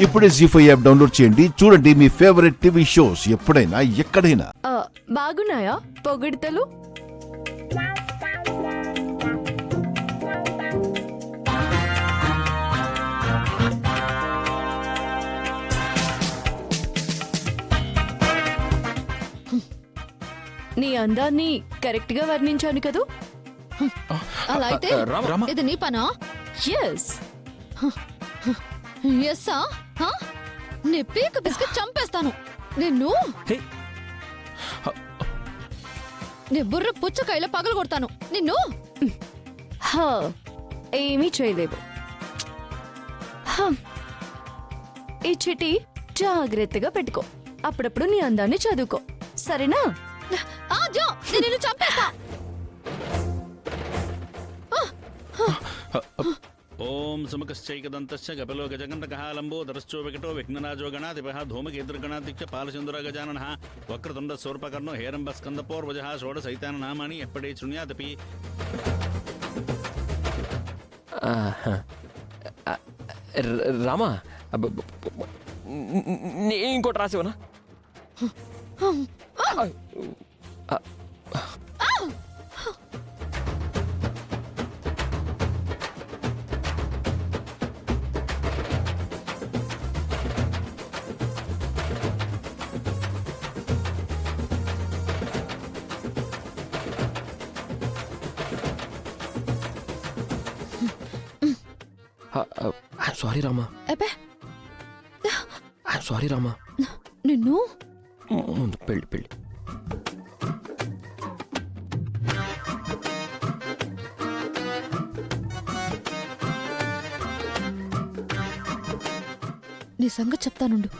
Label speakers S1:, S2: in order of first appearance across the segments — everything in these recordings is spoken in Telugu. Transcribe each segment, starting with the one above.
S1: ఇప్పుడే జీ5 యాప్ డౌన్లోడ్ చేయండి. చూడండి మీ ఫేవరెట్ టీవీ షోస్ ఎప్పుడైనా ఎక్కడైనా.
S2: బాగున్నాయా పొగిడితలు? నీ అందాన్ని కరెక్ట్ గా వర్ణించాను కదూ.
S3: అలా అయితే ఇది నీ పనా?
S2: ఎస్
S3: ఎస్సా? నీ పీక బిస్కెట్ చంపేస్తాను నిన్ను. నీ బుర్ర పుచ్చకాయలో పగలు కొడతాను నిన్ను.
S2: ఏమీ చేయలేవు. ఈ చిటి జాగ్రత్తగా పెట్టుకో. అప్పుడప్పుడు నీ అందాన్ని చదువుకో, సరేనా?
S3: జో, నేను నిన్ను చంపేస్తా.
S4: ఓం సుముఖశ్చైకదంతశ్చ కపిలో గజగంధకః లంబోదరశ్చో వికటో విఘ్నరాజో గణాధిపః ధూమకేతుర్గణాధిక్య పాలచంద్రగజాననః వక్రతుండ శూర్పకర్ణో హేరంబస్కందపూర్వజః షోడశైతాననామాని ఎప్పటి శృణ్యాదపి.
S5: రామా, ఇంకోటి రాసేవనా? Sorry Rama, sorry Rama.
S3: నిన్ను
S5: ముందు పెళ్ళి పెళ్ళి.
S3: నీ సంగతి చెప్తానుండు.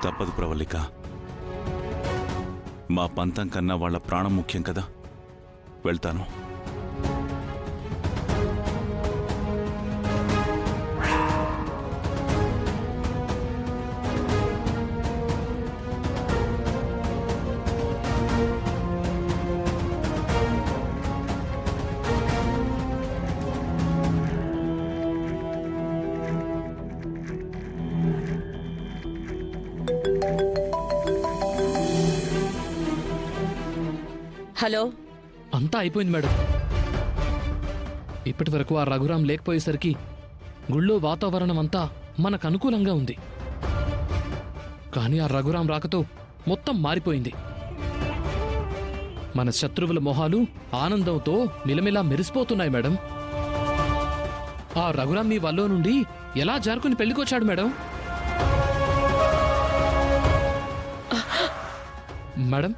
S4: తప్పదు ప్రవళిక, మా పంతం కన్నా వాళ్ళ ప్రాణం ముఖ్యం కదా. వెళ్తాను.
S6: హలో,
S7: అంతా అయిపోయింది మేడం. ఇప్పటి వరకు ఆ రఘురాం లేకపోయేసరికి గుళ్ళో వాతావరణం అంతా మనకు అనుకూలంగా ఉంది. కానీ ఆ రఘురాం రాకతో మొత్తం మారిపోయింది. మన శత్రువుల మొహాలు ఆనందంతో మిలమిలా మెరిసిపోతున్నాయి మేడం. ఆ రఘురాం మీ వల్లో నుండి ఎలా జారుకుని పెళ్లికొచ్చాడు మేడం? మేడం,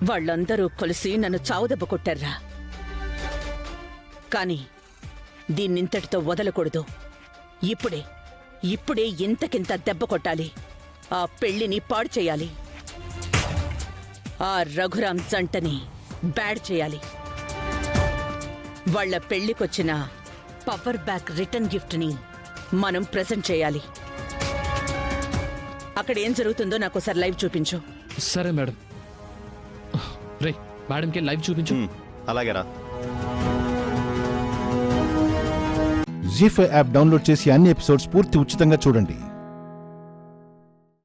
S6: వాళ్ళందరూ కలిసి నన్ను చావుదెబ్బ కొట్టారా? కానీ దీన్నింతటితో వదలకూడదు. ఇప్పుడే ఇంతకింత దెబ్బ కొట్టాలి. ఆ పెళ్లిని పాడు చేయాలి. ఆ రఘురాం జంటని బ్యాడ్ చేయాలి. వాళ్ల పెళ్లికొచ్చిన పవర్ బ్యాక్ రిటర్న్ గిఫ్ట్ని మనం ప్రెజెంట్ చేయాలి. అక్కడ ఏం జరుగుతుందో నాకోసారి లైవ్ చూపించు.
S7: సరే మేడం. రే, మేడంకి లైవ్ చూపించు.
S8: అలాగేరా.
S1: జీ5 యాప్ డౌన్లోడ్ చేసి అన్ని ఎపిసోడ్స్ పూర్తి ఉచితంగా చూడండి.